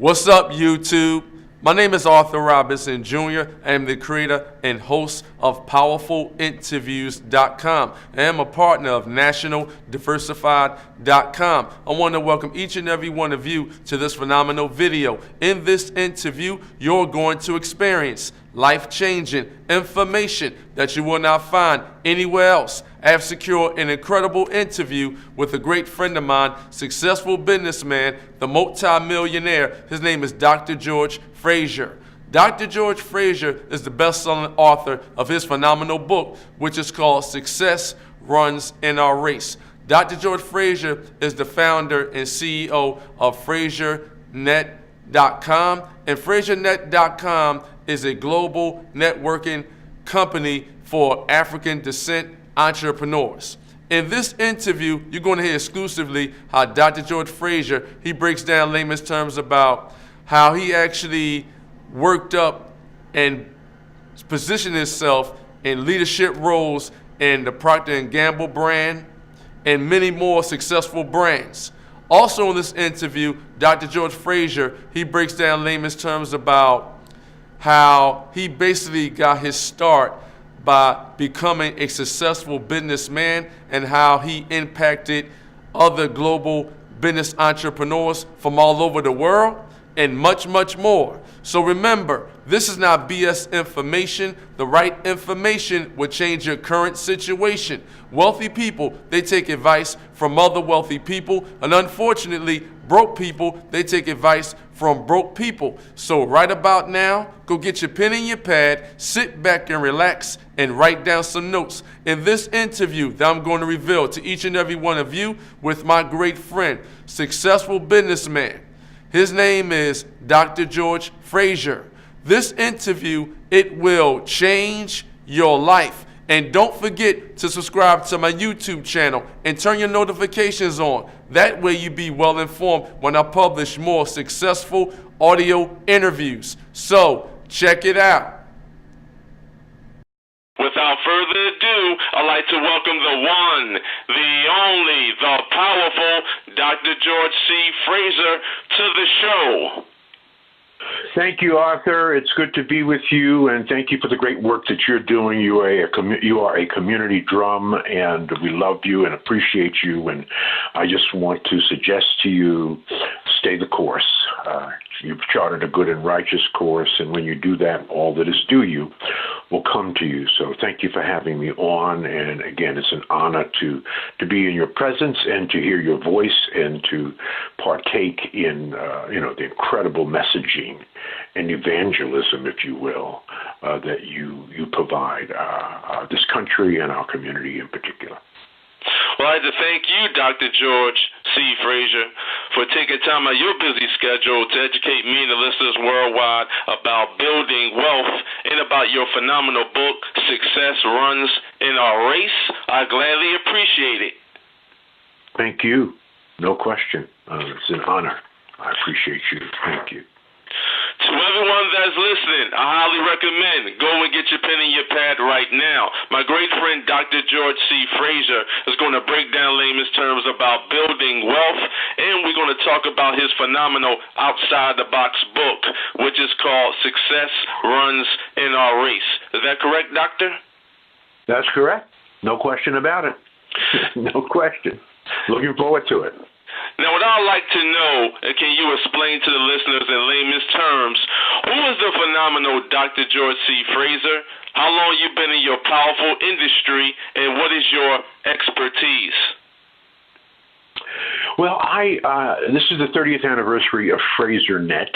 What's up, YouTube? My name is Arthur Robinson Jr. I am the creator and host of PowerfulInterviews.com. I am a partner of NationalDiversified.com. I want to welcome each and every one of you to this phenomenal video. In this interview, you're going to experience life-changing information that you will not find anywhere else. I have secured an incredible interview with a great friend of mine, successful businessman, the multi-millionaire. His name is Dr. George Fraser. Dr. George Fraser is the best-selling author of his phenomenal book, which is called Success Runs in Our Race. Dr. George Fraser is the founder and CEO of FraserNet.com, and FraserNet.com is a global networking company for African descent entrepreneurs. In this interview, you're going to hear exclusively how Dr. George Fraser, he breaks down layman's terms about how he actually worked up and positioned himself in leadership roles in the Procter Gamble brand and many more successful brands. Also in this interview, Dr. George Fraser, he breaks down layman's terms about how he basically got his start by becoming a successful businessman and how he impacted other global business entrepreneurs from all over the world and much, much more. So remember, this is not BS information. The right information will change your current situation. Wealthy people, they take advice from other wealthy people, and unfortunately, broke people, they take advice from broke people. So right about now, go get your pen and your pad, sit back and relax, and write down some notes. In this interview that I'm going to reveal to each and every one of you with my great friend, successful businessman. His name is Dr. George Fraser. This interview, it will change your life. And don't forget to subscribe to my YouTube channel and turn your notifications on. That way you be well informed when I publish more successful audio interviews. So check it out. Without further ado, I'd like to welcome the one, the only, the powerful Dr. George C. Fraser to the show. Thank you, Arthur. It's good to be with you, and thank you for the great work that you're doing. You are a community drum, and we love you and appreciate you. And I just want to suggest to you, stay the course. You've charted a good and righteous course, and when you do that, all that is due you will come to you. So thank you for having me on. And again, it's an honor to be in your presence and to hear your voice and to partake in the incredible messaging and evangelism, if you will, that you provide this country and our community in particular. Well, I'd like to thank you, Dr. George C. Fraser, for taking time out of your busy schedule to educate me and the listeners worldwide about building wealth and about your phenomenal book, Success Runs in Our Race. I gladly appreciate it. Thank you. No question. It's an honor. I appreciate you. Thank you. To everyone that's listening, I highly recommend go and get your pen and your pad right now. My great friend Dr. George C. Fraser is going to break down layman's terms about building wealth, and we're going to talk about his phenomenal outside-the-box book, which is called Success Runs in Our Race. Is that correct, Doctor? That's correct. No question about it. No question. Looking forward to it. Now, what I'd like to know, can you explain to the listeners in layman's terms, who is the phenomenal Dr. George C. Fraser? How long you been in your powerful industry, and what is your expertise? Well, this is the 30th anniversary of FraserNet.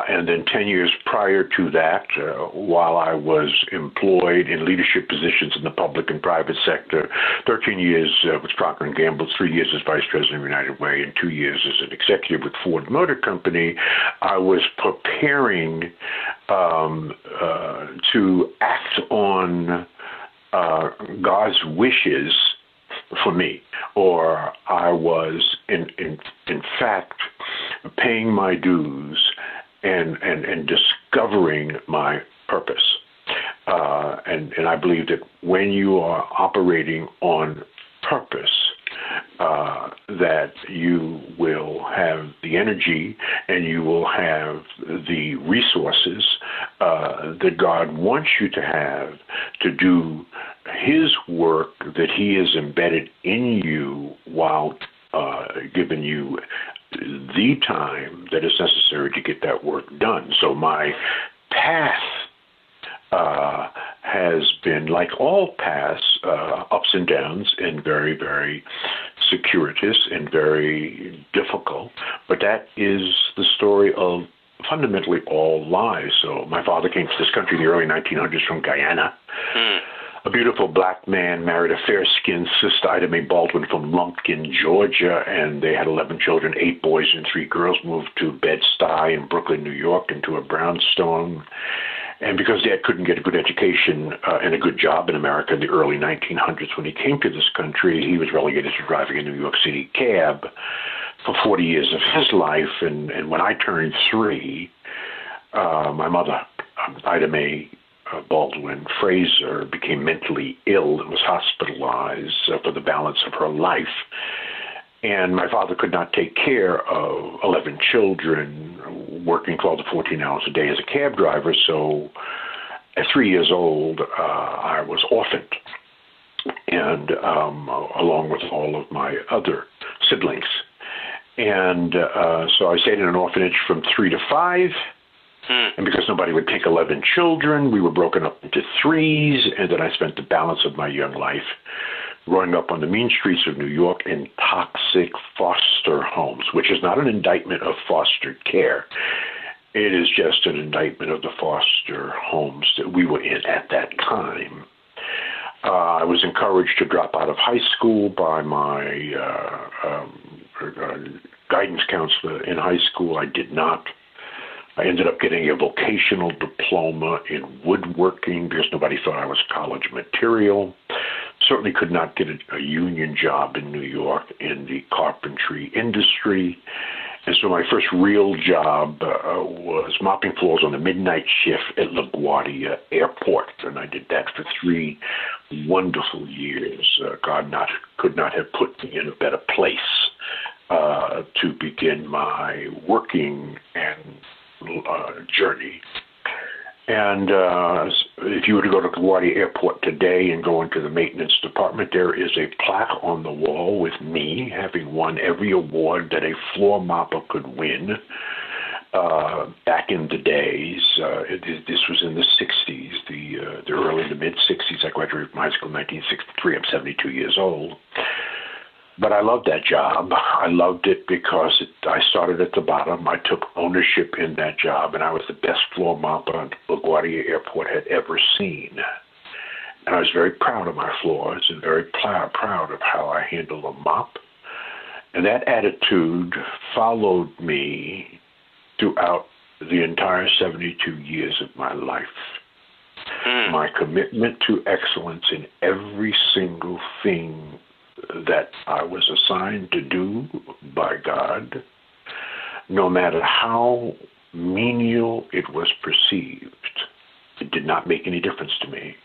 And then 10 years prior to that, while I was employed in leadership positions in the public and private sector, 13 years with Procter Gamble, 3 years as vice president of United Way, and 2 years as an executive with Ford Motor Company, I was preparing to act on God's wishes for me, or I was in fact paying my dues and discovering my purpose. And I believe that when you are operating on purpose, that you will have the energy and you will have the resources that God wants you to have to do His work that He has embedded in you while giving you the time that is necessary to get that work done. So my path has been, like all paths, ups and downs, and very, very circuitous and very difficult. But that is the story of fundamentally all lives. So my father came to this country in the early 1900s from Guyana. A beautiful black man married a fair-skinned sister, Ida Mae Baldwin, from Lumpkin, Georgia, and they had 11 children, 8 boys and 3 girls, moved to Bed-Stuy in Brooklyn, New York, into a brownstone. And because Dad couldn't get a good education and a good job in America in the early 1900s, when he came to this country, he was relegated to driving a New York City cab for 40 years of his life. And when I turned 3, my mother, Ida Mae Baldwin Fraser, became mentally ill and was hospitalized for the balance of her life. And my father could not take care of 11 children, working 12 to 14 hours a day as a cab driver. So at 3 years old, I was orphaned, and along with all of my other siblings. And so I stayed in an orphanage from 3 to 5. And because nobody would take 11 children, we were broken up into 3s, and then I spent the balance of my young life growing up on the mean streets of New York in toxic foster homes, which is not an indictment of foster care. It is just an indictment of the foster homes that we were in at that time. I was encouraged to drop out of high school by my guidance counselor in high school. I did not. I ended up getting a vocational diploma in woodworking because nobody thought I was college material. Certainly could not get a union job in New York in the carpentry industry. And so my first real job was mopping floors on the midnight shift at LaGuardia Airport. And I did that for 3 wonderful years. God could not have put me in a better place to begin my working and journey. And if you were to go to LaGuardia Airport today and go into the maintenance department, there is a plaque on the wall with me having won every award that a floor mopper could win back in the days. This was in the 60s, the early to mid-60s. I graduated from high school in 1963. I'm 72 years old. But I loved that job. I loved it because I started at the bottom. I took ownership in that job, and I was the best floor mopper LaGuardia Airport had ever seen. And I was very proud of my floors and very proud of how I handled a mop. And that attitude followed me throughout the entire 72 years of my life. My commitment to excellence in every single thing that I was assigned to do by God, no matter how menial it was perceived, it did not make any difference to me.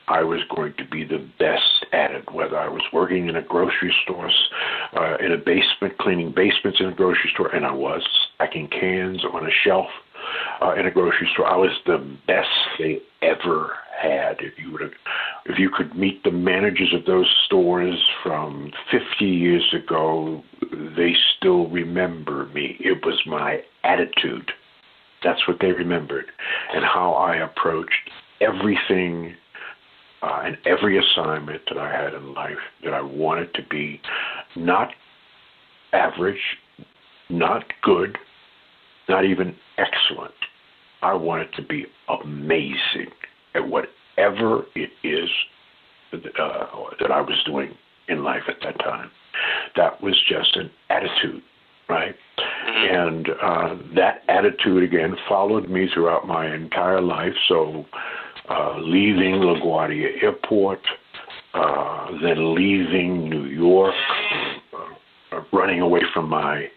I was going to be the best at it, whether I was working in a grocery store, in a basement, cleaning basements in a grocery store, and I was stacking cans on a shelf in a grocery store. I was the best they ever had. If you could meet the managers of those stores from 50 years ago, they still remember me. It was my attitude. That's what they remembered, and how I approached everything and every assignment that I had in life, that I wanted to be not average, not good, not even excellent. I wanted to be amazing at whatever it is that I was doing in life at that time. That was just an attitude, right? And that attitude, again, followed me throughout my entire life. So leaving LaGuardia Airport, then leaving New York, running away from my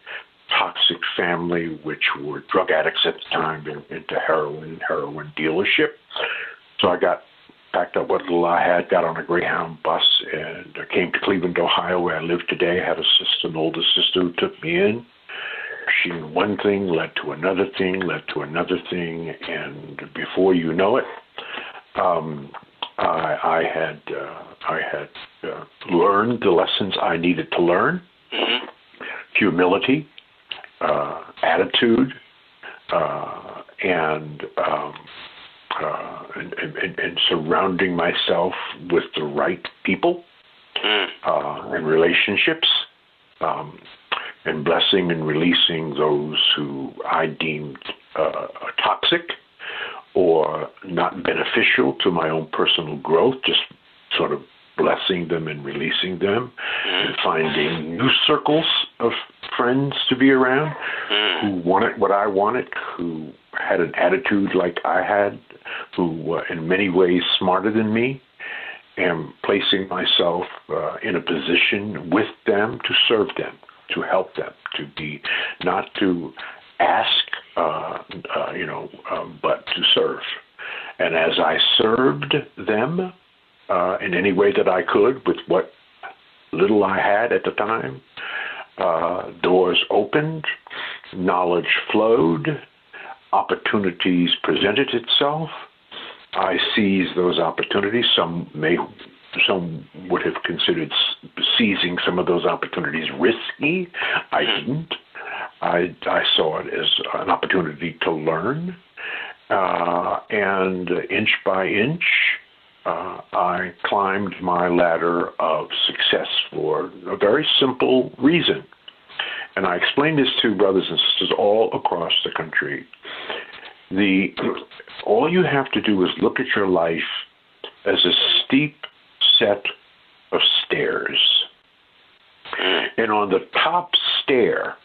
toxic family, which were drug addicts at the time, into heroin dealership. So I got packed up what little I had, got on a Greyhound bus, and came to Cleveland, Ohio, where I live today. I had a sister, an older sister, who took me in. One thing led to another thing, led to another thing, and before you know it, I had learned the lessons I needed to learn: humility, attitude, and surrounding myself with the right people and relationships, and blessing and releasing those who I deemed toxic or not beneficial to my own personal growth, just sort of blessing them and releasing them, and finding new circles of friends to be around who wanted what I wanted, who had an attitude like I had, who were in many ways smarter than me, and placing myself in a position with them to serve them, to help them, to be, not to ask, but to serve. And as I served them in any way that I could with what little I had at the time, doors opened, knowledge flowed, opportunities presented itself. I seized those opportunities. Some would have considered seizing some of those opportunities risky. I didn't. I saw it as an opportunity to learn, and inch by inch, I climbed my ladder of success for a very simple reason. And I explain this to brothers and sisters all across the country. All you have to do is look at your life as a steep set of stairs. And on the top stair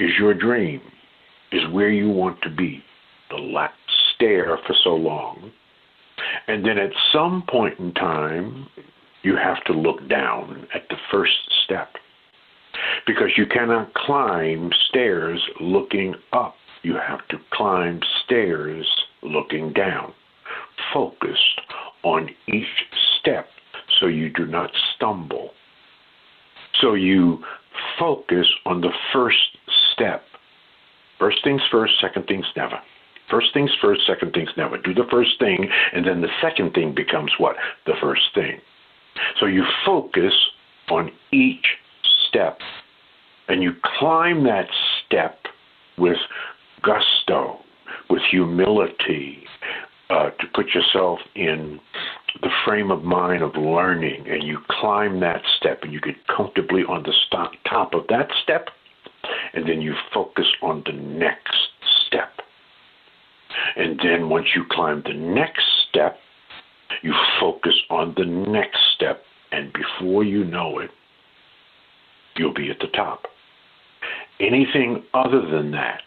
is your dream, is where you want to be, the last stair for so long. And then at some point in time, you have to look down at the first step, because you cannot climb stairs looking up. You have to climb stairs looking down, focused on each step so you do not stumble. So you focus on the first step. First things first, second things never. First things first, second things never. Do the first thing, and then the second thing becomes what? The first thing. So you focus on each step, and you climb that step with gusto, with humility, to put yourself in the frame of mind of learning, and you climb that step, and you get comfortably on the top of that step, and then you focus on the next step. And then once you climb the next step, you focus on the next step, and before you know it, you'll be at the top. Anything other than that,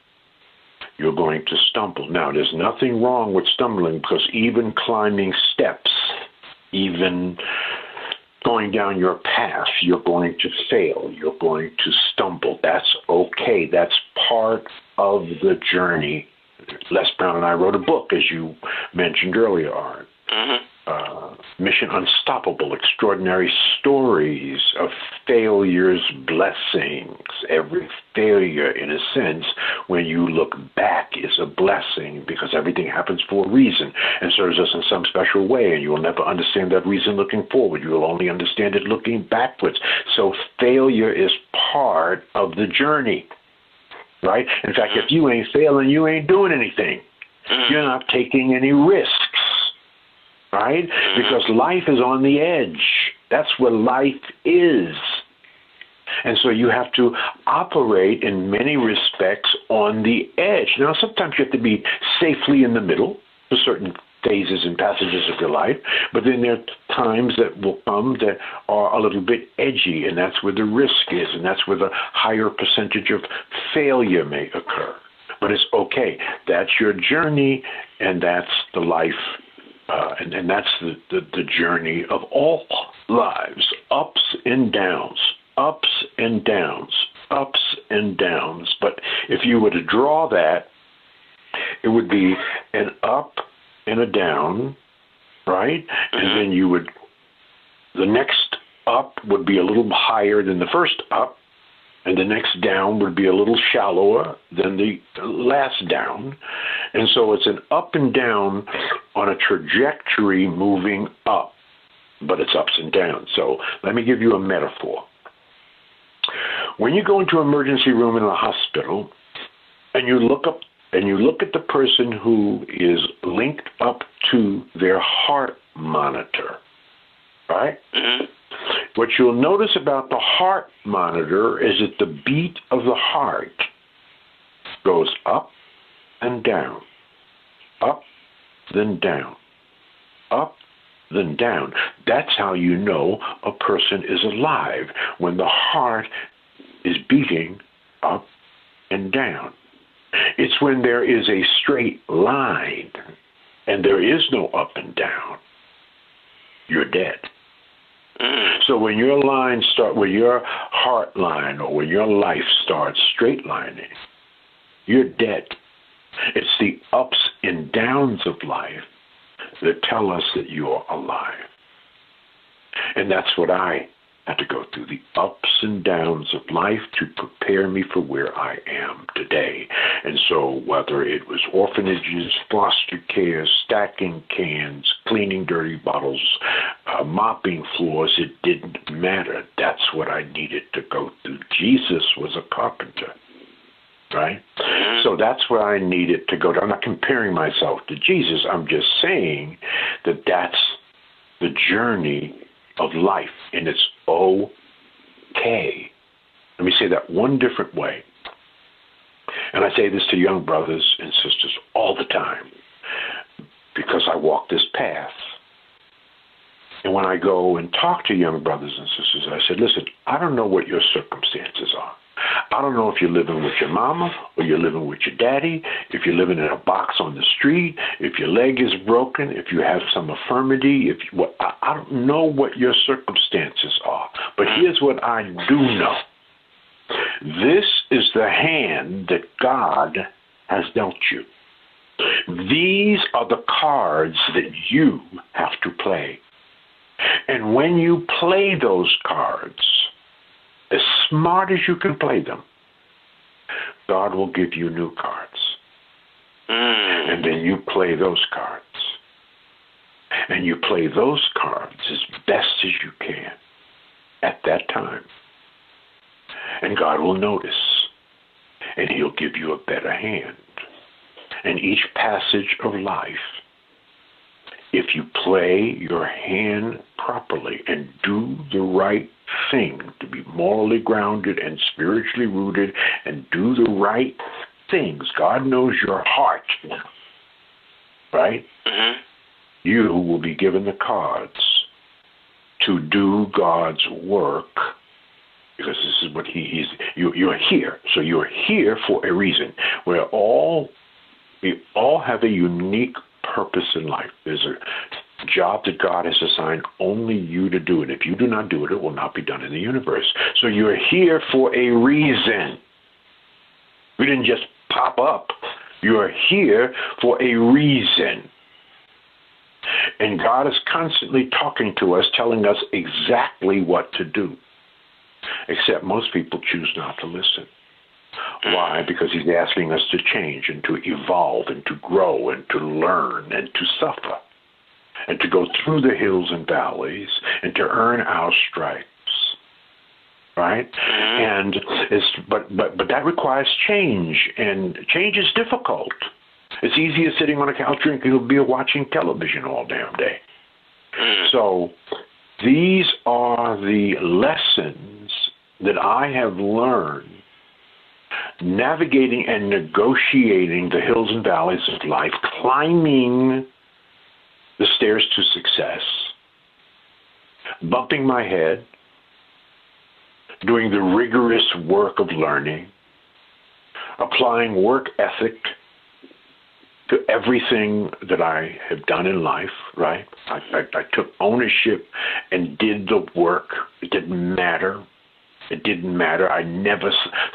you're going to stumble. Now, there's nothing wrong with stumbling, because even climbing steps, even going down your path, you're going to fail. You're going to stumble. That's okay. That's part of the journey. Les Brown and I wrote a book, as you mentioned earlier, Art. Mission Unstoppable, Extraordinary Stories of Failures, Blessings. Every failure, in a sense, when you look back, is a blessing, because everything happens for a reason and serves us in some special way, and you will never understand that reason looking forward. You will only understand it looking backwards. So failure is part of the journey, right? In fact, if you ain't failing, you ain't doing anything. You're not taking any risks. Right? Because life is on the edge. That's what life is. And so you have to operate in many respects on the edge. Now, sometimes you have to be safely in the middle for certain phases and passages of your life, but then there are times that will come that are a little bit edgy, and that's where the risk is, and that's where the higher percentage of failure may occur. But it's okay. That's your journey, and that's the life. And that's the journey of all lives, ups and downs, ups and downs, ups and downs. But if you were to draw that, it would be an up and a down right? And then you would, the next up would be a little higher than the first up, and the next down would be a little shallower than the last down. And so it's an up and down on a trajectory moving up, but it's ups and downs. So let me give you a metaphor. When you go into an emergency room in a hospital and you look up and you look at the person who is linked up to their heart monitor, right? What you'll notice about the heart monitor is that the beat of the heart goes up and down, up, then down, up, then down. That's how you know a person is alive, when the heart is beating up and down. It's when there is a straight line and there is no up and down, you're dead. So when your heart line or when your life starts straight lining, you're dead. It's the ups and downs of life that tell us that you're alive. And that's what I had to go through, the ups and downs of life to prepare me for where I am today. And so whether it was orphanages, foster care, stacking cans, cleaning dirty bottles, mopping floors, it didn't matter. That's what I needed to go through. Jesus was a carpenter, right? So that's where I needed to go. I'm not comparing myself to Jesus. I'm just saying that that's the journey of life, and it's okay. Let me say that one different way. And I say this to young brothers and sisters all the time because I walk this path. And when I go and talk to young brothers and sisters, I said, listen, I don't know what your circumstances are. I don't know if you're living with your mama or you're living with your daddy, if you're living in a box on the street, if your leg is broken, if you have some infirmity, I don't know what your circumstances are. But here's what I do know. This is the hand that God has dealt you. These are the cards that you have to play. And when you play those cards, as smart as you can play them, God will give you new cards. And then you play those cards. And you play those cards as best as you can at that time. And God will notice. And He'll give you a better hand. And each passage of life, if you play your hand properly and do the right thing to be morally grounded and spiritually rooted and do the right things, God knows your heart, right? You will be given the cards to do God's work, because this is what you're here. So you're here for a reason. We all have a unique purpose in life. There's a job that God has assigned only you to do. And if you do not do it, it will not be done in the universe. So you're here for a reason. We didn't just pop up. You're here for a reason. And God is constantly talking to us, telling us exactly what to do. Except most people choose not to listen. Why? Because He's asking us to change and to evolve and to grow and to learn and to suffer and to go through the hills and valleys and to earn our stripes. Right? But that requires change, and change is difficult. It's easier sitting on a couch drinking a beer watching television all damn day. So these are the lessons that I have learned navigating and negotiating the hills and valleys of life, climbing the stairs to success, bumping my head, doing the rigorous work of learning, applying work ethic to everything that I have done in life, right? I took ownership and did the work. It didn't matter. It didn't matter. I never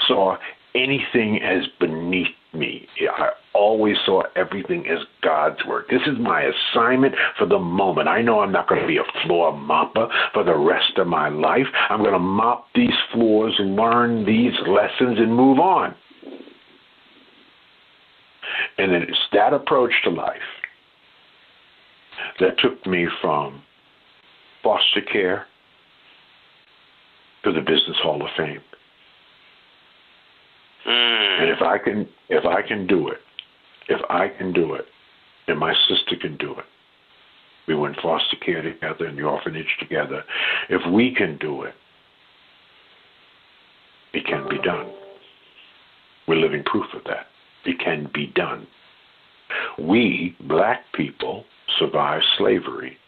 saw anything as beneath me. I always saw everything as God's work. This is my assignment for the moment. I know I'm not going to be a floor mopper for the rest of my life. I'm going to mop these floors, learn these lessons, and move on. And then it's that approach to life that took me from foster care to the Business Hall of Fame. And if I can do it, and my sister can do it, we were in foster care together, in the orphanage together. If we can do it, it can be done. We're living proof of that. It can be done. We, black people, survived slavery.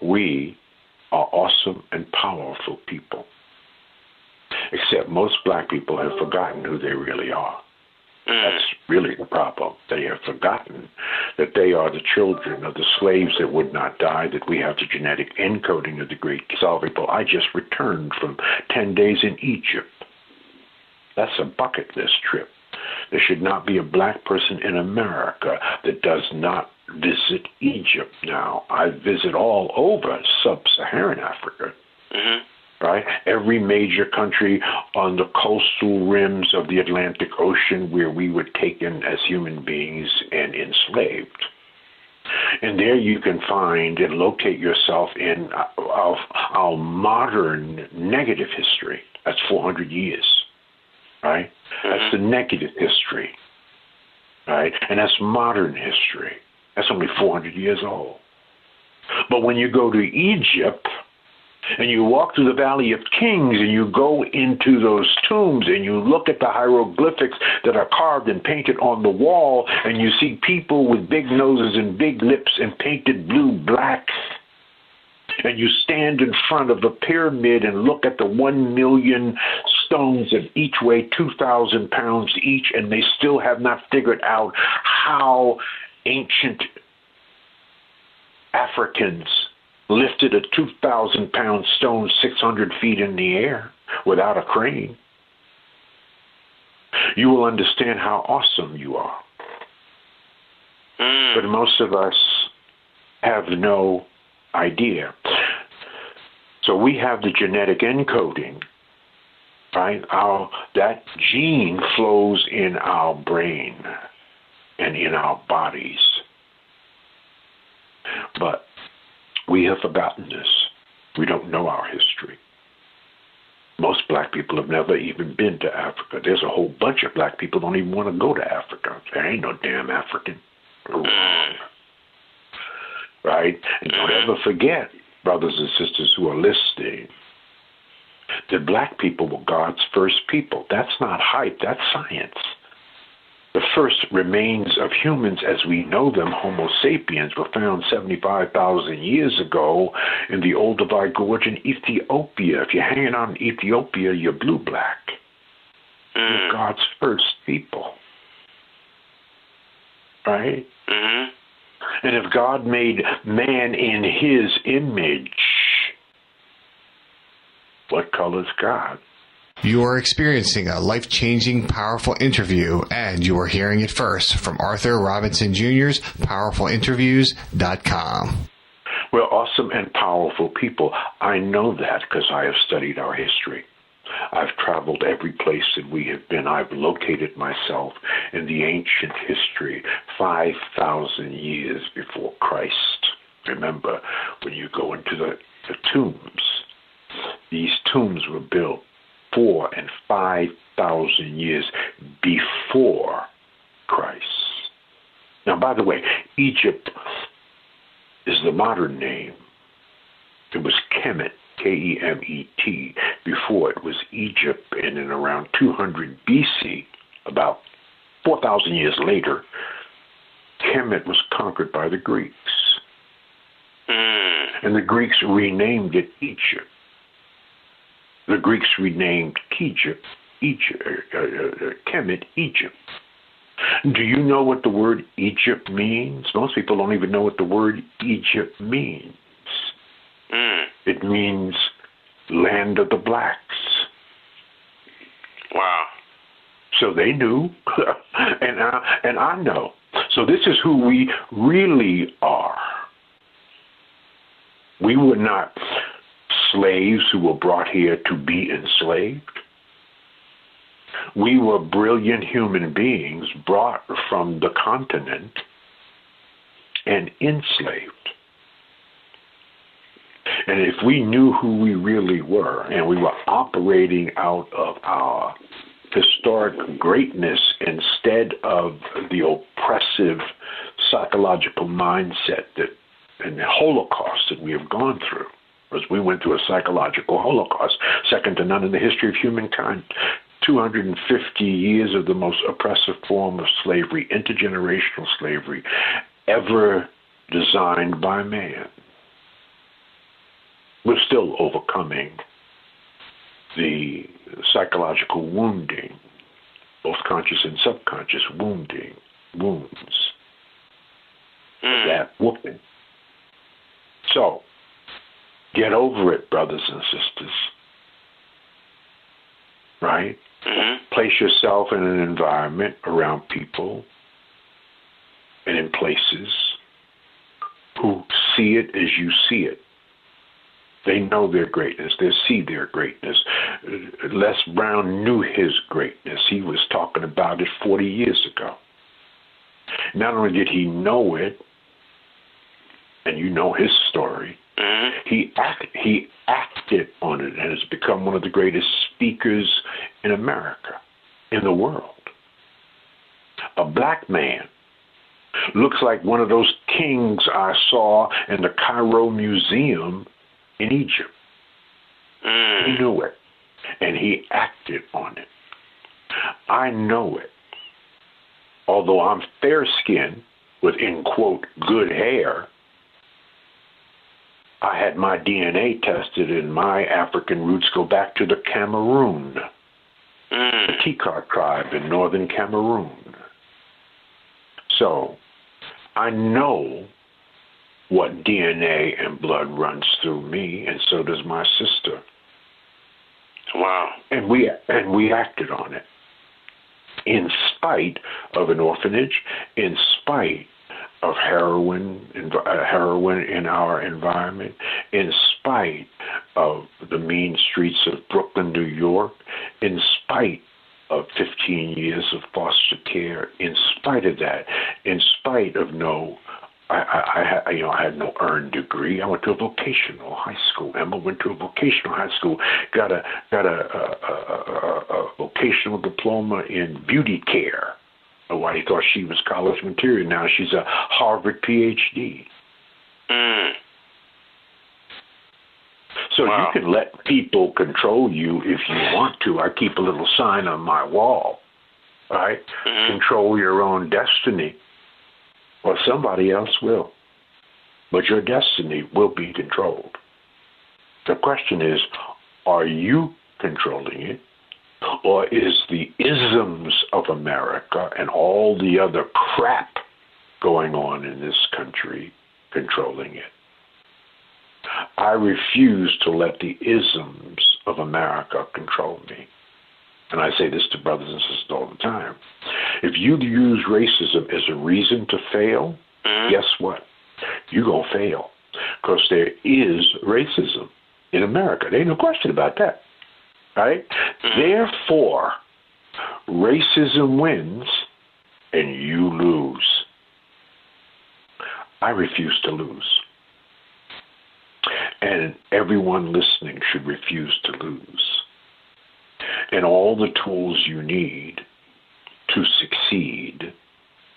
We are awesome and powerful people. Except most black people have forgotten who they really are. That's really the problem. They have forgotten that they are the children of the slaves that would not die, that we have the genetic encoding of the great solving people. I just returned from 10 days in Egypt. That's a bucket list trip. There should not be a black person in America that does not visit Egypt now. I visit all over sub-Saharan Africa. Right? Every major country on the coastal rims of the Atlantic Ocean where we were taken as human beings and enslaved. And there you can find and locate yourself in our modern negative history. That's 400 years, right? That's the negative history, right? And that's modern history. That's only 400 years old. But when you go to Egypt, and you walk through the Valley of Kings, and you go into those tombs, and you look at the hieroglyphics that are carved and painted on the wall, and you see people with big noses and big lips and painted blue, black, and you stand in front of the pyramid and look at the 1 million stones that each weigh 2,000 pounds each, and they still have not figured out how ancient Africans lifted a 2,000-pound stone 600 feet in the air without a crane. You will understand how awesome you are. But most of us have no idea. So we have the genetic encoding, right? That gene flows in our brain and in our bodies. But we have forgotten this. We don't know our history. Most black people have never even been to Africa. There's a whole bunch of black people who don't even want to go to Africa. There ain't no damn African. Wrong. Right? And don't ever forget, brothers and sisters who are listening, that black people were God's first people. That's not hype. That's science. The first remains of humans as we know them, Homo sapiens, were found 75,000 years ago in the Olduvai Gorge in Ethiopia. If you're hanging out in Ethiopia, you're blue-black. You're God's first people. Right? And if God made man in his image, what color is God? You are experiencing a life-changing, powerful interview, and you are hearing it first from Arthur Robinson Jr.'s PowerfulInterviews.com. We're awesome and powerful people. I know that because I have studied our history. I've traveled every place that we have been. I've located myself in the ancient history, 5,000 years before Christ. Remember, when you go into the tombs, these tombs were built 4,000 and 5,000 years before Christ. Now, by the way, Egypt is the modern name. It was Kemet, K-E-M-E-T, before it was Egypt, and in around 200 BC, about 4,000 years later, Kemet was conquered by the Greeks. And the Greeks renamed it Egypt. The Greeks renamed Kemet, Egypt. Do you know what the word Egypt means? Most people don't even know what the word Egypt means. It means land of the blacks. Wow. So they knew, and I know. So this is who we really are. We were not slaves who were brought here to be enslaved. We were brilliant human beings brought from the continent and enslaved. And if we knew who we really were, and we were operating out of our historic greatness instead of the oppressive psychological mindset and the Holocaust that we have gone through, because we went through a psychological Holocaust, second to none in the history of humankind. 250 years of the most oppressive form of slavery, intergenerational slavery, ever designed by man. We're still overcoming the psychological wounding, both conscious and subconscious wounds of that whooping. So, get over it, brothers and sisters. Right? Mm-hmm. Place yourself in an environment around people and in places who see it as you see it. They know their greatness. They see their greatness. Les Brown knew his greatness. He was talking about it 40 years ago. Not only did he know it, and you know his story, he acted on it and has become one of the greatest speakers in America, in the world. A black man looks like one of those kings I saw in the Cairo Museum in Egypt. He knew it, and he acted on it. I know it. Although I'm fair-skinned with, in quote, good hair, I had my DNA tested, and my African roots go back to the Cameroon, the Tikar tribe in northern Cameroon. So I know what DNA and blood runs through me, and so does my sister. Wow. And we acted on it, in spite of an orphanage, in spite of heroin in our environment, in spite of the mean streets of Brooklyn, New York, in spite of 15 years of foster care, in spite of that, in spite of I had no earned degree. I went to a vocational high school. Emma went to a vocational high school, got a vocational diploma in beauty care. Why he thought she was college material. Now she's a Harvard PhD. So wow. You can let people control you if you want to. I keep a little sign on my wall, right? Control your own destiny, or somebody else will. But your destiny will be controlled. The question is, are you controlling it? Or is the isms of America and all the other crap going on in this country controlling it? I refuse to let the isms of America control me. And I say this to brothers and sisters all the time. If you use racism as a reason to fail, guess what? You're going to fail. Because there is racism in America. There ain't no question about that. Right? Therefore, racism wins and you lose. I refuse to lose. And everyone listening should refuse to lose. And all the tools you need to succeed,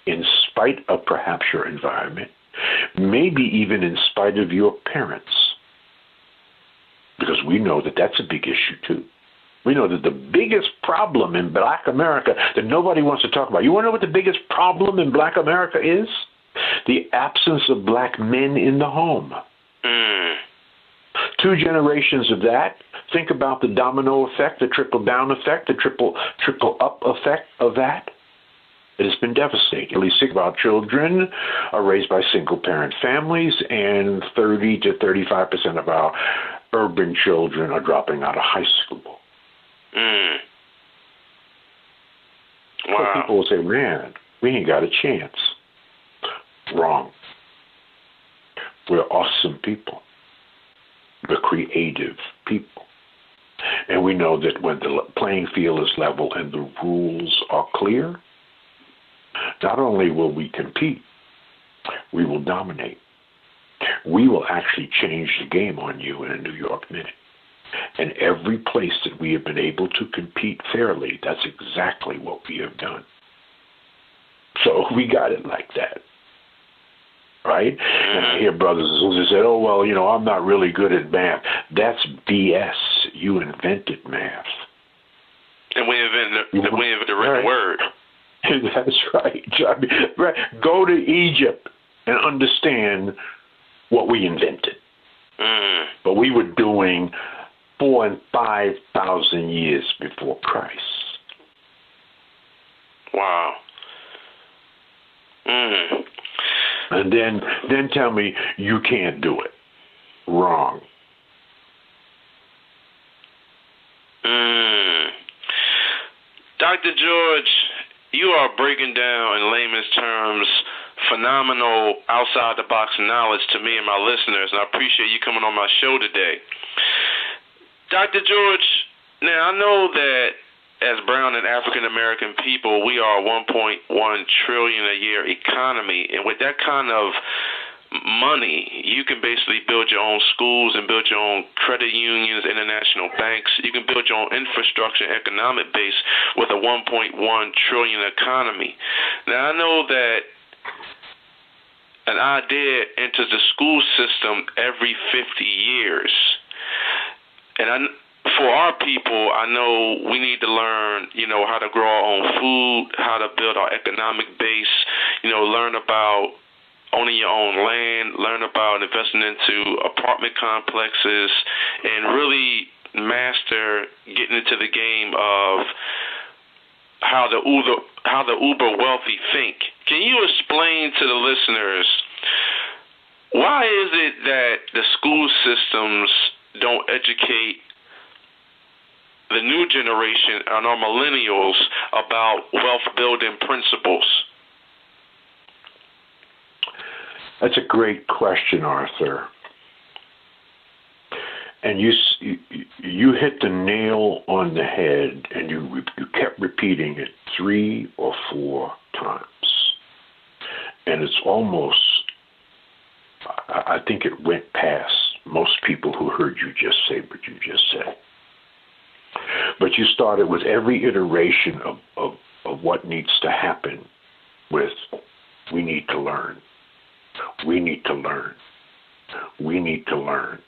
in spite of perhaps your environment, maybe even in spite of your parents, because we know that that's a big issue too. We know that the biggest problem in Black America that nobody wants to talk about, you want to know what the biggest problem in Black America is? The absence of Black men in the home. 2 generations of that. Think about the domino effect, the trickle-down effect, the trickle-up effect of that. It has been devastating. At least think about children are raised by single-parent families, and 30 to 35% of our urban children are dropping out of high school. So Wow. people will say, man, we ain't got a chance. Wrong. We're awesome people. We're creative people. And we know that when the playing field is level and the rules are clear, not only will we compete, we will dominate. We will actually change the game on you in a New York minute. And every place that we have been able to compete fairly, that's exactly what we have done. So we got it like that. Right? And I hear brothers and sisters say, oh, well, I'm not really good at math. That's BS. You invented math. And we invented the written word. That's right. Right. Go to Egypt and understand what we invented. But we were doing 4,000 and 5,000 years before Christ. Wow. And then tell me you can't do it. Wrong. Dr. George, you are breaking down in layman's terms phenomenal outside-the-box knowledge to me and my listeners, and I appreciate you coming on my show today. Dr. George, now I know that as brown and African-American people, we are a $1.1 trillion a year economy, and with that kind of money, you can basically build your own schools and build your own credit unions, international banks. You can build your own infrastructure and economic base with a $1.1 trillion economy. Now, I know that an idea enters the school system every 50 years. And for our people, I know we need to learn, how to grow our own food, how to build our economic base, learn about owning your own land, learn about investing into apartment complexes, and really master getting into the game of how the uber wealthy think. Can you explain to the listeners, why is it that the school systems don't educate the new generation and our millennials about wealth building principles? That's a great question, Arthur. And you hit the nail on the head, and you kept repeating it 3 or 4 times. And it's almost, I think it went past most people who heard you just say what you just said. But you started with every iteration of what needs to happen with, we need to learn. We need to learn. We need to learn.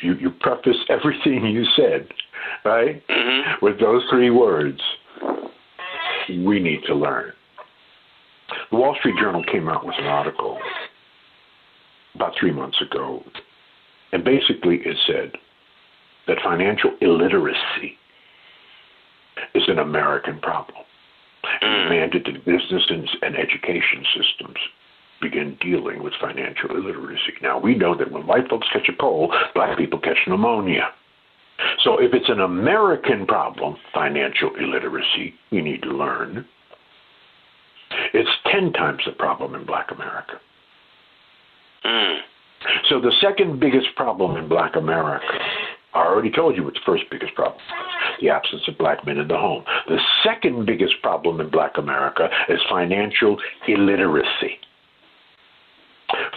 You preface everything you said, right? With those 3 words. We need to learn. The Wall Street Journal came out with an article about 3 months ago, and basically it said that financial illiteracy is an American problem, and demanded that business and education systems begin dealing with financial illiteracy. Now, we know that when white folks catch a cold, black people catch pneumonia. So if it's an American problem, financial illiteracy, we need to learn, it's 10 times the problem in black America. So the second biggest problem in black America, I already told you what the first biggest problem is, the absence of black men in the home. The second biggest problem in black America is financial illiteracy.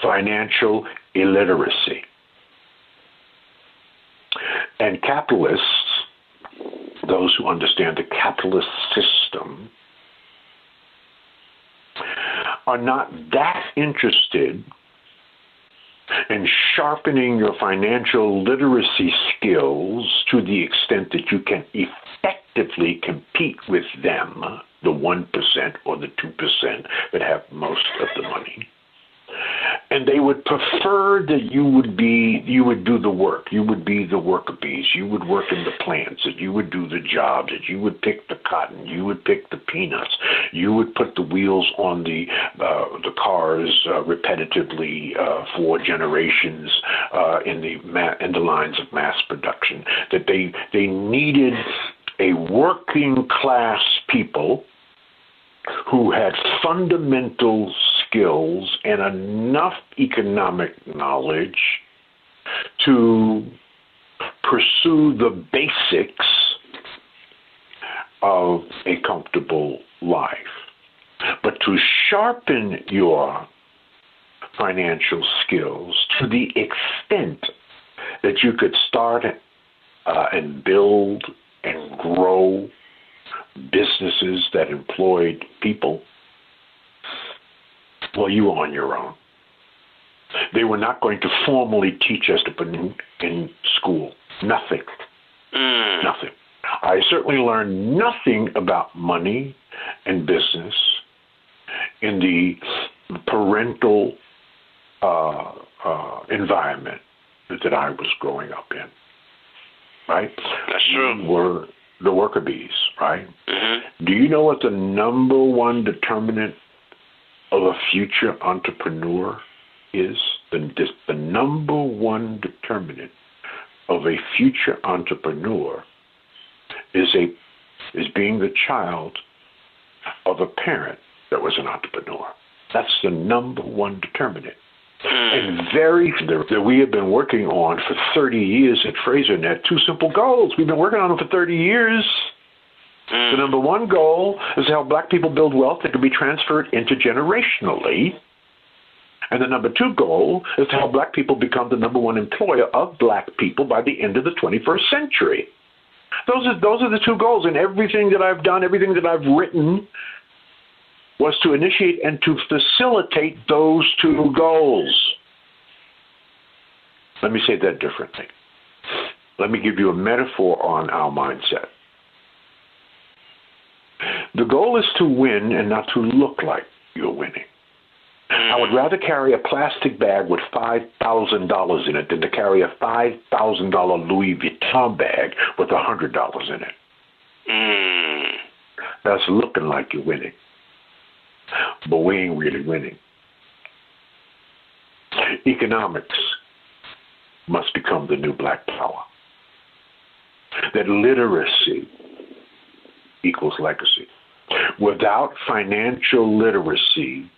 Financial illiteracy. And capitalists, those who understand the capitalist system, are not that interested in sharpening your financial literacy skills to the extent that you can effectively compete with them, the 1% or the 2% that have most of the money. And they would prefer that you would do the work. You would be the worker bees. You would work in the plants. That you would do the jobs. That you would pick the cotton. You would pick the peanuts. You would put the wheels on the cars repetitively for generations in the lines of mass production. That they needed a working class people who had fundamental skills and enough economic knowledge to pursue the basics of a comfortable life. But to sharpen your financial skills to the extent that you could start and build and grow businesses that employed people, well, you were on your own. They were not going to formally teach us in school. Nothing. Nothing. I certainly learned nothing about money and business in the parental environment that I was growing up in. Right? That's true. We were the worker bees, right? Mm-hmm. Do you know what the number one determinant of a future entrepreneur is? The number one determinant of a future entrepreneur is being the child of a parent that was an entrepreneur. That's the number one determinant. And we have been working on for 30 years at FraserNet, two simple goals. We've been working on them for 30 years. The number one goal is to help black people build wealth that can be transferred intergenerationally. And the number two goal is to help black people become the number one employer of black people by the end of the 21st century. Those are the two goals. And everything that I've done, everything that I've written, was to initiate and to facilitate those two goals. Let me say that differently. Let me give you a metaphor on our mindset. The goal is to win and not to look like you're winning. I would rather carry a plastic bag with $5,000 in it than to carry a $5,000 Louis Vuitton bag with $100 in it. That's looking like you're winning, but we ain't really winning. Economics must become the new black power. That literacy equals legacy. Without financial literacy,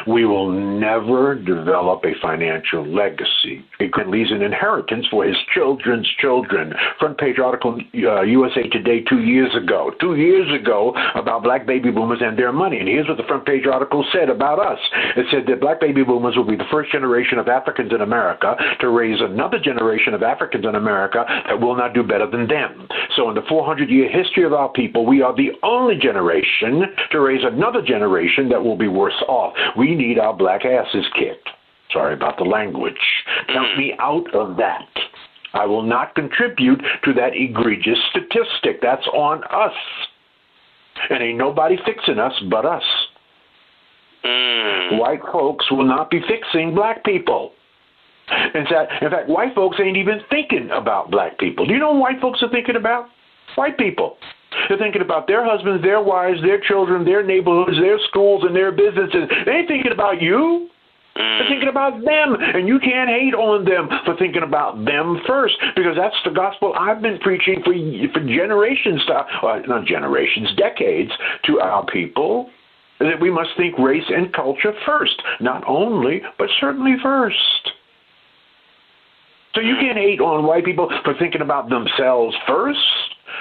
we will never develop a financial legacy. It leaves an inheritance for his children's children. Front page article, USA Today 2 years ago, about black baby boomers and their money. And here's what the front page article said about us. It said that black baby boomers will be the first generation of Africans in America to raise another generation of Africans in America that will not do better than them. So in the 400-year history of our people, we are the only generation to raise another generation that will be worse off. We need our black asses kicked. Sorry about the language. Count me out of that. I will not contribute to that egregious statistic. That's on us. And ain't nobody fixing us but us. White folks will not be fixing black people. In fact, white folks ain't even thinking about black people. Do you know what white folks are thinking about? White people. They're thinking about their husbands, their wives, their children, their neighborhoods, their schools, and their businesses. They ain't thinking about you. They're thinking about them, and you can't hate on them for thinking about them first, because that's the gospel I've been preaching for generations, not generations, decades, to our people, that we must think race and culture first, not only, but certainly first. So you can't hate on white people for thinking about themselves first.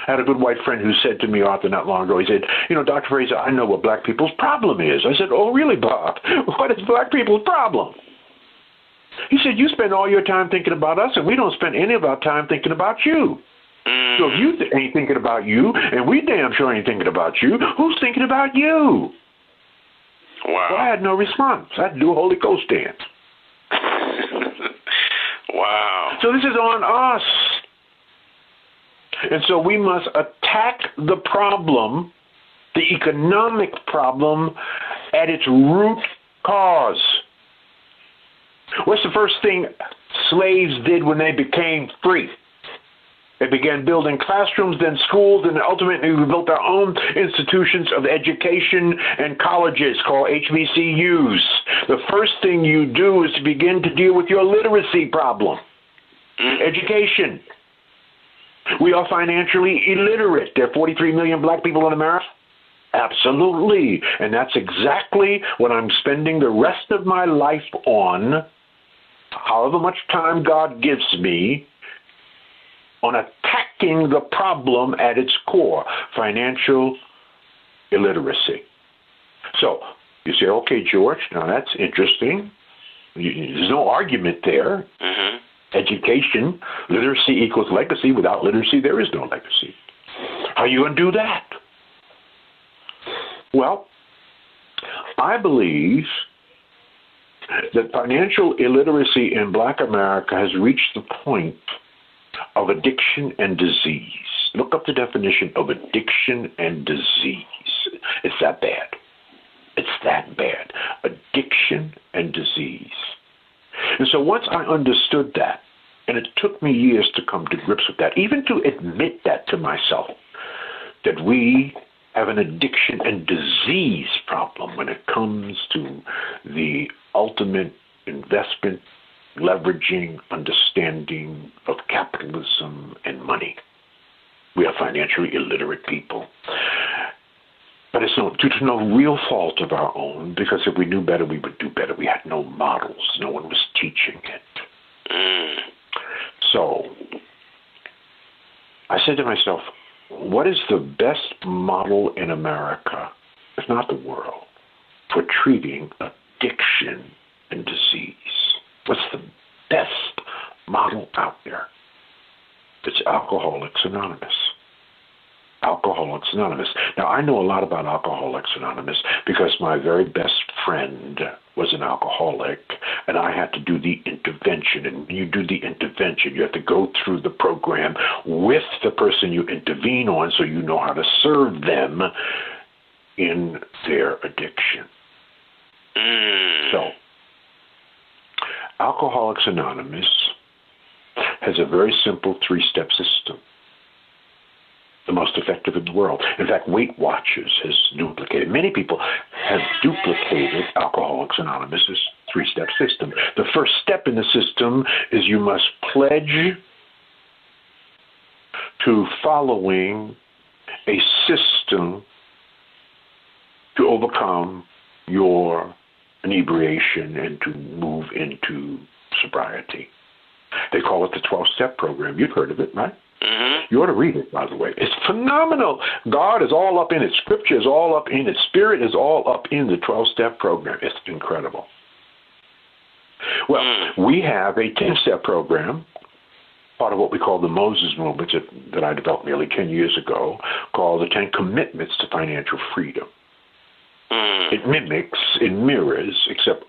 I had a good white friend who said to me, Arthur, not long ago, he said, Dr. Fraser, I know what black people's problem is. I said, oh, really, Bob? What is black people's problem? He said, you spend all your time thinking about us, and we don't spend any of our time thinking about you. So if you ain't thinking about you, and we damn sure ain't thinking about you, who's thinking about you? Wow. Well, I had no response. I had to do a Holy Ghost dance. Wow. So this is on us. And so we must attack the problem, the economic problem, at its root cause. What's the first thing slaves did when they became free? They began building classrooms, then schools, and ultimately we built our own institutions of education and colleges called HBCUs. The first thing you do is to begin to deal with your literacy problem. Education. We are financially illiterate. There are 43 million black people in America. Absolutely. And that's exactly what I'm spending the rest of my life on, however much time God gives me, on attacking the problem at its core, financial illiteracy. So you say, okay, George, now that's interesting. There's no argument there. Mm-hmm. Education, literacy equals legacy. Without literacy, there is no legacy. How are you going to do that? Well, I believe that financial illiteracy in Black America has reached the point of addiction and disease. Look up the definition of addiction and disease. It's that bad. It's that bad. Addiction and disease. And so once I understood that, and it took me years to come to grips with that, even to admit that to myself, that we have an addiction and disease problem when it comes to the ultimate investment, leveraging, understanding of capitalism and money. We are financially illiterate people. But it's due to no real fault of our own, because if we knew better, we would do better. We had no models. No one was teaching it. So I said to myself, what is the best model in America, if not the world, for treating addiction and disease? What's the best model out there? It's Alcoholics Anonymous. Alcoholics Anonymous. Now, I know a lot about Alcoholics Anonymous because my very best friend was an alcoholic, and I had to do the intervention. And when you do the intervention, you have to go through the program with the person you intervene on so you know how to serve them in their addiction. So, Alcoholics Anonymous has a very simple three-step system, the most effective in the world. In fact, Weight Watchers has duplicated. Many people have duplicated Alcoholics Anonymous' three-step system. The first step in the system is you must pledge to following a system to overcome your inebriation and to move into sobriety. They call it the 12-step program. You've heard of it, right? You ought to read it, by the way. It's phenomenal. God is all up in it. Scripture is all up in it. Spirit is all up in the 12-step program. It's incredible. Well, we have a 10-step program, part of what we call the Moses movement that I developed nearly 10 years ago, called the 10 Commitments to Financial Freedom. It mimics, it mirrors, except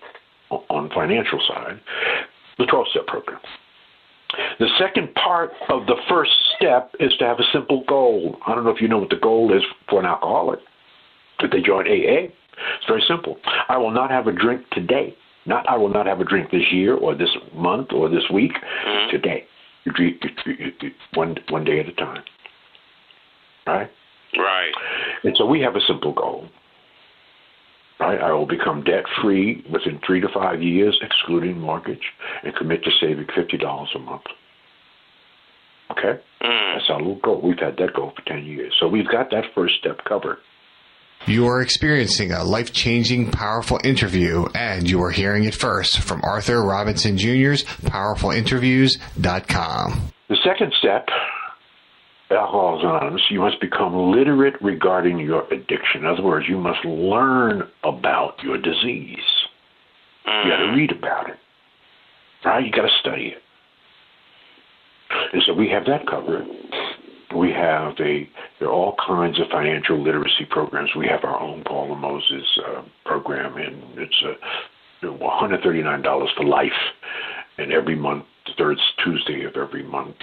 on financial side, the 12-step program. The second part of the first step is to have a simple goal. I don't know if you know what the goal is for an alcoholic. If they join AA, it's very simple. I will not have a drink today. Not I will not have a drink this year or this month or this week. Today. You drink one day at a time. Right? Right. And so we have a simple goal. Right? I will become debt-free within 3 to 5 years, excluding mortgage, and commit to saving $50 a month. Okay? That's our little goal. We've had that goal for 10 years. So we've got that first step covered. You are experiencing a life-changing, powerful interview, and you are hearing it first from Arthur Robinson Jr.'s PowerfulInterviews.com. The second step, Alcoholics Anonymous, you must become literate regarding your addiction. In other words, you must learn about your disease. You got to read about it. Right? You got to study it. And so we have that covered. We have there are all kinds of financial literacy programs. We have our own Paul and Moses program, and it's $139 for life. And every month, the third Tuesday of every month,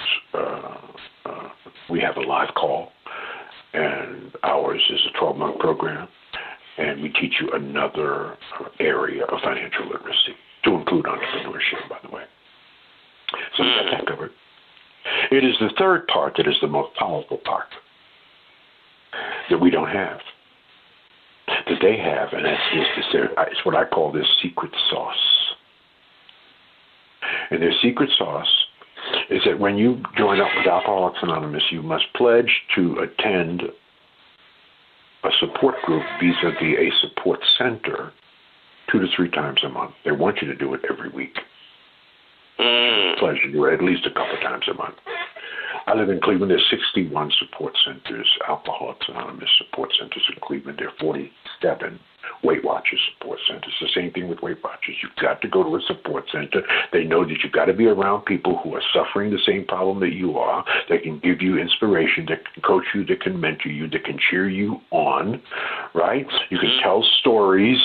we have a live call. And ours is a 12-month program. And we teach you another area of financial literacy, to include entrepreneurship, by the way. So we got that covered. It is the third part that is the most powerful part that we don't have, that they have, and it's what I call their secret sauce. And their secret sauce is that when you join up with Alcoholics Anonymous, you must pledge to attend a support group vis-a-vis a support center 2 to 3 times a month. They want you to do it every week. Pleasure to do it at least a couple times a month. I live in Cleveland. There's 61 support centers, Alcoholics Anonymous support centers in Cleveland. There are 47 Weight Watchers support centers. The same thing with Weight Watchers. You've got to go to a support center. They know that you've got to be around people who are suffering the same problem that you are. They can give you inspiration, that can coach you, that can mentor you, that can cheer you on, right? You can tell stories,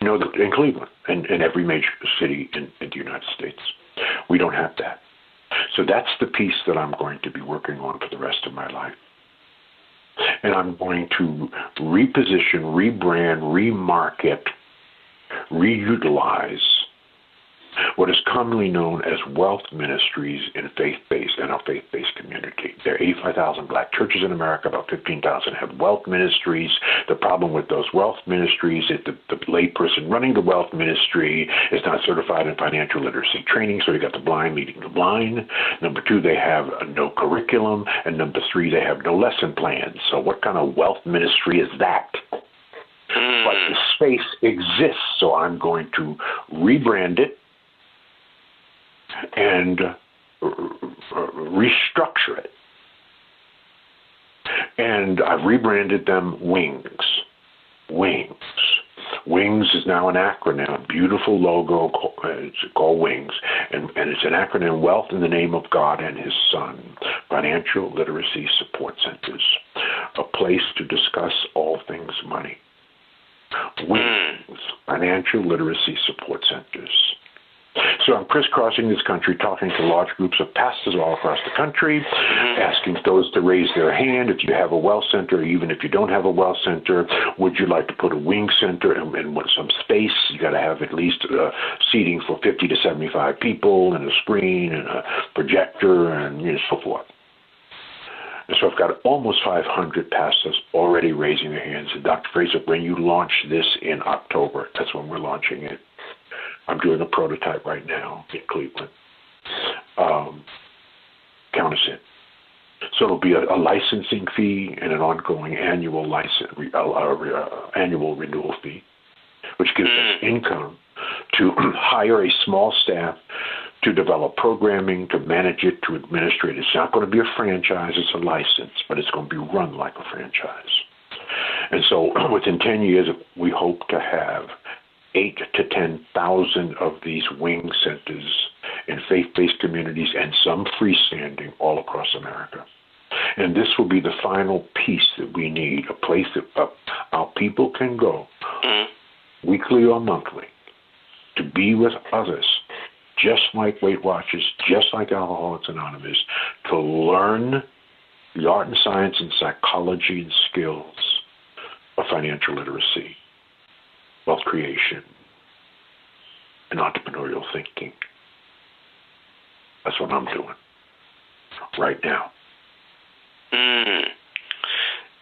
you know, in Cleveland and in every major city in the United States. We don't have that. So that's the piece that I'm going to be working on for the rest of my life. And I'm going to reposition, rebrand, remarket, reutilize what is commonly known as wealth ministries in our faith-based community. There are 85,000 black churches in America. About 15,000 have wealth ministries. The problem with those wealth ministries is the layperson running the wealth ministry is not certified in financial literacy training, so you got the blind leading the blind. Number 2, they have no curriculum. And number 3, they have no lesson plans. So what kind of wealth ministry is that? But the space exists, so I'm going to rebrand it and restructure it. And I've rebranded them Wings. Wings. Wings is now an acronym, a beautiful logo. It's called Wings. And it's an acronym, Wealth in the Name of God and His Son. Financial Literacy Support Centers. A place to discuss all things money. Wings. Financial Literacy Support Centers. So I'm crisscrossing this country, talking to large groups of pastors all across the country, asking those to raise their hand. If you have a wealth center, or even if you don't have a wealth center, would you like to put a wing center and some space? You got to have at least seating for 50 to 75 people, and a screen, and a projector, and so forth. And so I've got almost 500 pastors already raising their hands. And Dr. Fraser, when you launch this in October, that's when we're launching it. I'm doing a prototype right now in Cleveland. Count us in. So it'll be a licensing fee and an ongoing annual annual renewal fee, which gives us income to hire a small staff to develop programming, to manage it, to administer it. It's not going to be a franchise, it's a license, but it's going to be run like a franchise. And so within 10 years, we hope to have 8,000 to 10,000 of these wing centers in faith-based communities and some freestanding all across America. And this will be the final piece that we need, a place that our people can go weekly or monthly to be with others, just like Weight Watchers, just like Alcoholics Anonymous, to learn the art and science and psychology and skills of financial literacy, wealth creation, and entrepreneurial thinking. That's what I'm doing right now.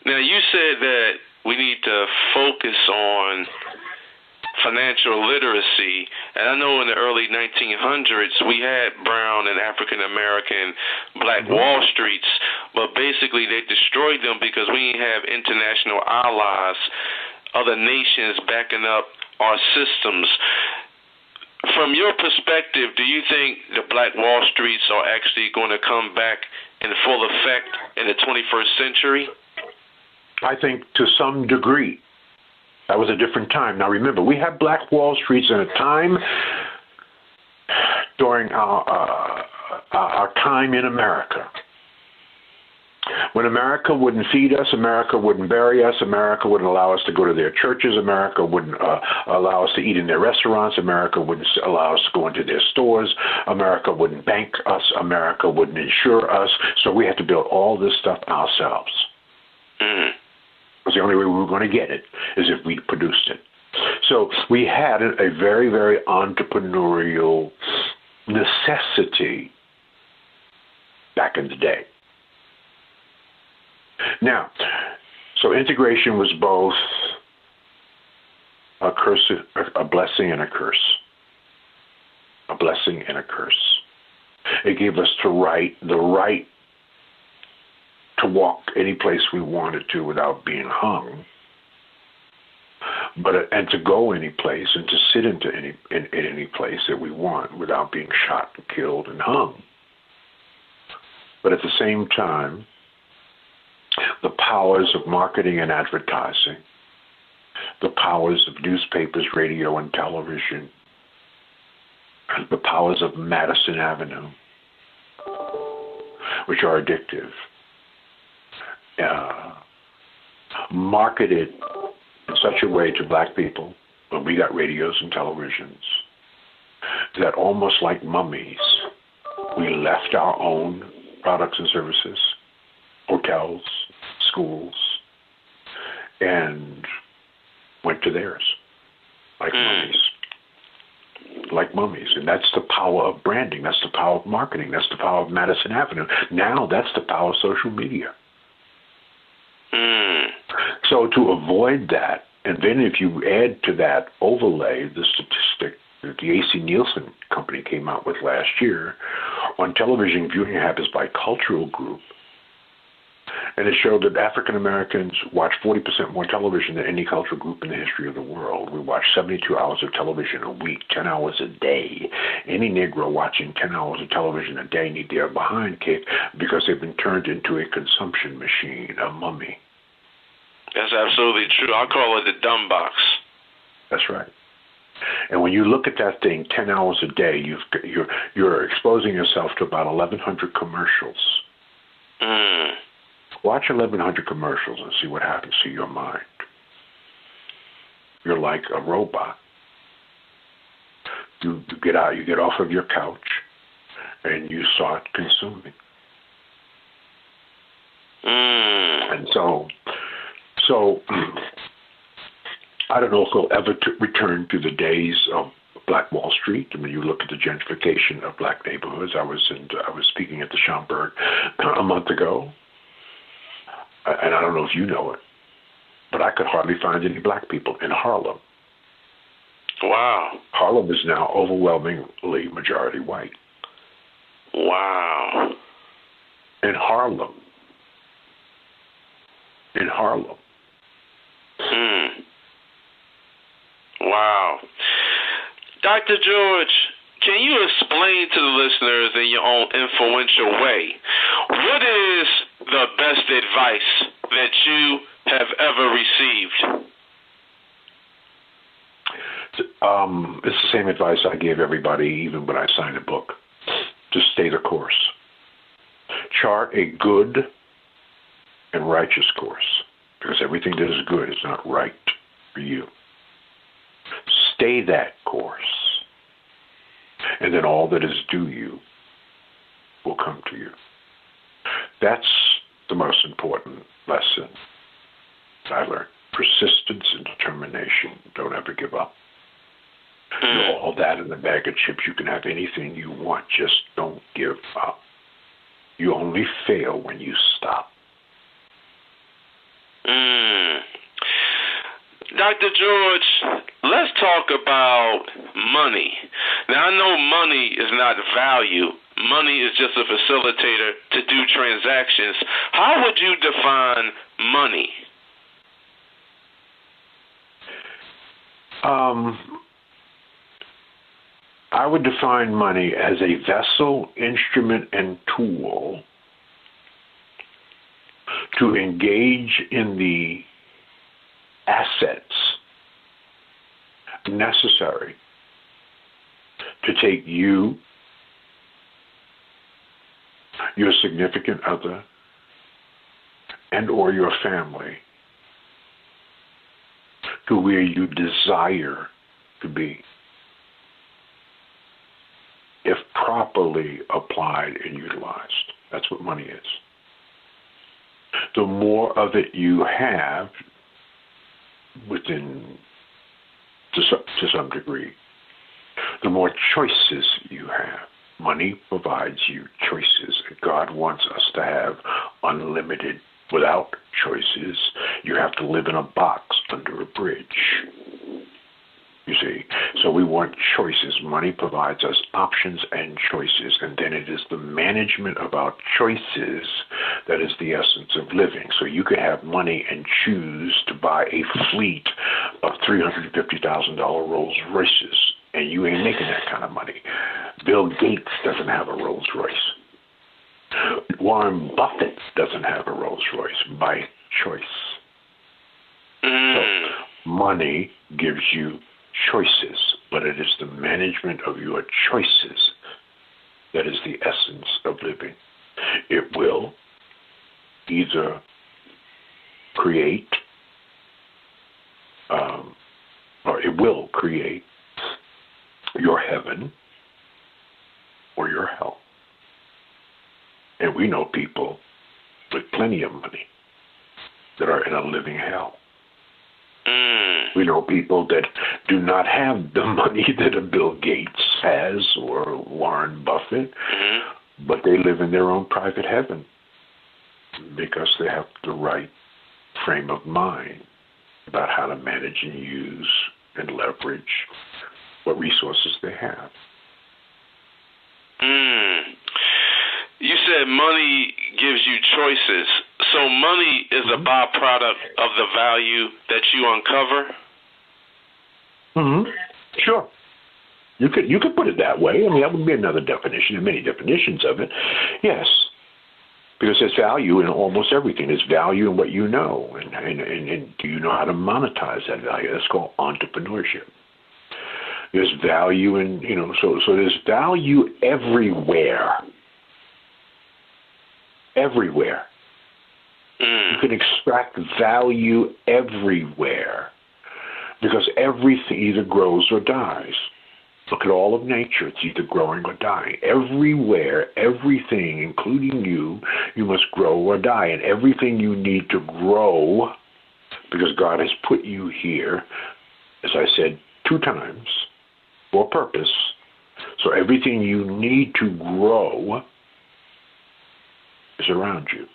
Now, you said that we need to focus on financial literacy, and I know in the early 1900s we had brown and African-American black Wall Streets, but basically they destroyed them because we didn't have international allies, other nations backing up our systems. From your perspective, do you think the Black Wall Streets are actually going to come back in full effect in the 21st century? I think to some degree. That was a different time. Now remember, we had Black Wall Streets in a time during our time in America. When America wouldn't feed us, America wouldn't bury us, America wouldn't allow us to go to their churches, America wouldn't allow us to eat in their restaurants, America wouldn't allow us to go into their stores, America wouldn't bank us, America wouldn't insure us, so we had to build all this stuff ourselves. Because the only way we were going to get it is if we produced it. So we had a very, very entrepreneurial necessity back in the day. Now, so integration was both a curse, a blessing and a curse. A blessing and a curse. It gave us the right to walk any place we wanted to without being hung. and to go any place and to sit in any place that we want without being shot and killed and hung. But at the same time, the powers of marketing and advertising, the powers of newspapers, radio, and television, the powers of Madison Avenue, which are addictive, marketed in such a way to black people, when we got radios and televisions, that almost like mummies, we left our own products and services, hotels, schools, and went to theirs, like mummies. Like mummies. And that's the power of branding. That's the power of marketing. That's the power of Madison Avenue. Now that's the power of social media. So to avoid that, and then if you add to that overlay the statistic that the AC Nielsen company came out with last year on television viewing habits by cultural group, and it showed that African Americans watch 40% more television than any cultural group in the history of the world. We watch 72 hours of television a week, 10 hours a day. Any Negro watching 10 hours of television a day need their behind kicked because they've been turned into a consumption machine, a mummy. That's absolutely true. I call it the dumb box. That's right. And when you look at that thing 10 hours a day, you're exposing yourself to about 1,100 commercials. Watch 1,100 commercials and see what happens to your mind. You're like a robot. You get out, you get off of your couch, and you start consuming. And so I don't know if we'll ever return to the days of Black Wall Street. I mean, you look at the gentrification of black neighborhoods. I was speaking at the Schomburg a month ago, and I don't know if you know it, but I could hardly find any black people in Harlem. Wow. Harlem is now overwhelmingly majority white. Wow. In Harlem. Wow. Dr. George, can you explain to the listeners in your own influential way, what is the best advice that you have ever received? It's the same advice I give everybody, even when I sign a book. Just stay the course. Chart a good and righteous course, because everything that is good is not right for you. Stay that course, and then all that is due you will come to you. That's the most important lesson I learned. Persistence and determination. Don't ever give up. You're all that in the bag of chips. You can have anything you want. Just don't give up. You only fail when you stop. Dr. George, let's talk about money. Now, I know money is not value. Money is just a facilitator to do transactions. How would you define money? I would define money as a vessel, instrument, and tool to engage in the assets necessary to take you, your significant other, and or your family to where you desire to be, if properly applied and utilized. That's what money is. The more of it you have, within to some degree, the more choices you have. Money provides you choices, and God wants us to have unlimited. Without choices, you have to live in a box under a bridge. you see. So we want choices. Money provides us options and choices, and then it is the management of our choices that is the essence of living. So you could have money and choose to buy a fleet of $350,000 Rolls Royces, and you ain't making that kind of money. Bill Gates doesn't have a Rolls Royce. Warren Buffett doesn't have a Rolls Royce by choice. So money gives you choices, but it is the management of your choices that is the essence of living. It will either create, or it will create your heaven or your hell. And we know people with plenty of money that are in a living hell. We know people that do not have the money that a Bill Gates has or Warren Buffett, but they live in their own private heaven because they have the right frame of mind about how to manage and use and leverage what resources they have. You said money gives you choices. So money is a byproduct of the value that you uncover? Sure. You could put it that way. I mean, that would be another definition. There are many definitions of it. Yes. Because there's value in almost everything. There's value in what you know. And do you know how to monetize that value? That's called entrepreneurship. There's value in, so there's value everywhere. Everywhere. You can extract value everywhere because everything either grows or dies. Look at all of nature. It's either growing or dying. Everywhere, everything, including you must grow or die. And everything you need to grow, because God has put you here, as I said 2 times, for a purpose. So everything you need to grow is around you.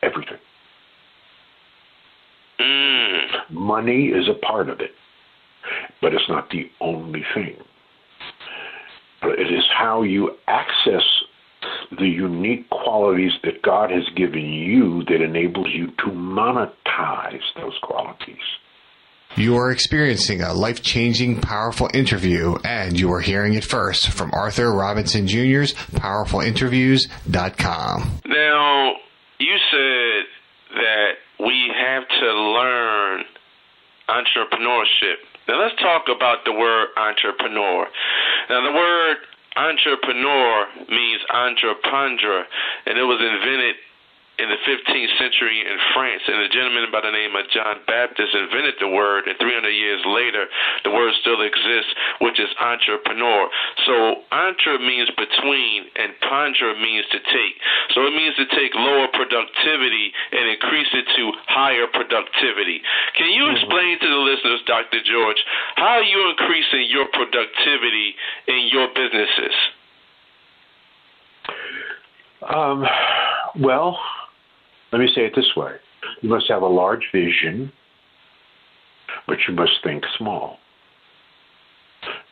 Everything. Money is a part of it, but it's not the only thing. It is how you access the unique qualities that God has given you that enables you to monetize those qualities. You are experiencing a life-changing, powerful interview, and you are hearing it first from Arthur Robinson Jr.'s PowerfulInterviews.com. Now, you said that we have to learn entrepreneurship. Now, let's talk about the word entrepreneur. Now, the word entrepreneur means entreprendre, and it was invented in the 15th century in France, and a gentleman by the name of John Baptist invented the word, and 300 years later, the word still exists, which is entrepreneur. So entre means between, and pondre means to take. So it means to take lower productivity and increase it to higher productivity. Can you explain to the listeners, Dr. George, how are you increasing your productivity in your businesses? Well, let me say it this way. You must have a large vision, but you must think small.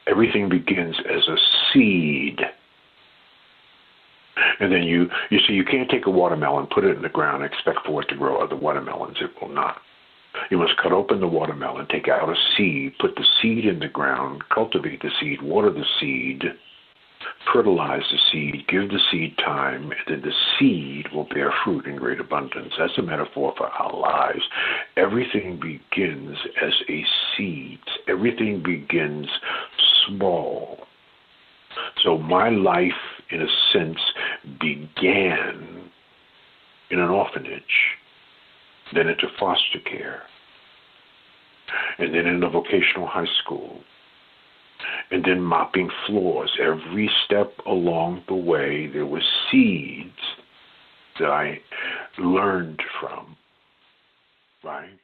Everything begins as a seed. And then you see, you can't take a watermelon, put it in the ground, and expect for it to grow other watermelons. It will not. You must cut open the watermelon, take out a seed, put the seed in the ground, cultivate the seed, water the seed, fertilize the seed, give the seed time, and then the seed will bear fruit in great abundance. That's a metaphor for our lives. Everything begins as a seed. Everything begins small. So my life, in a sense, began in an orphanage, then into foster care, and then in a vocational high school, and then mopping floors. Every step along the way, there were seeds that I learned from, right?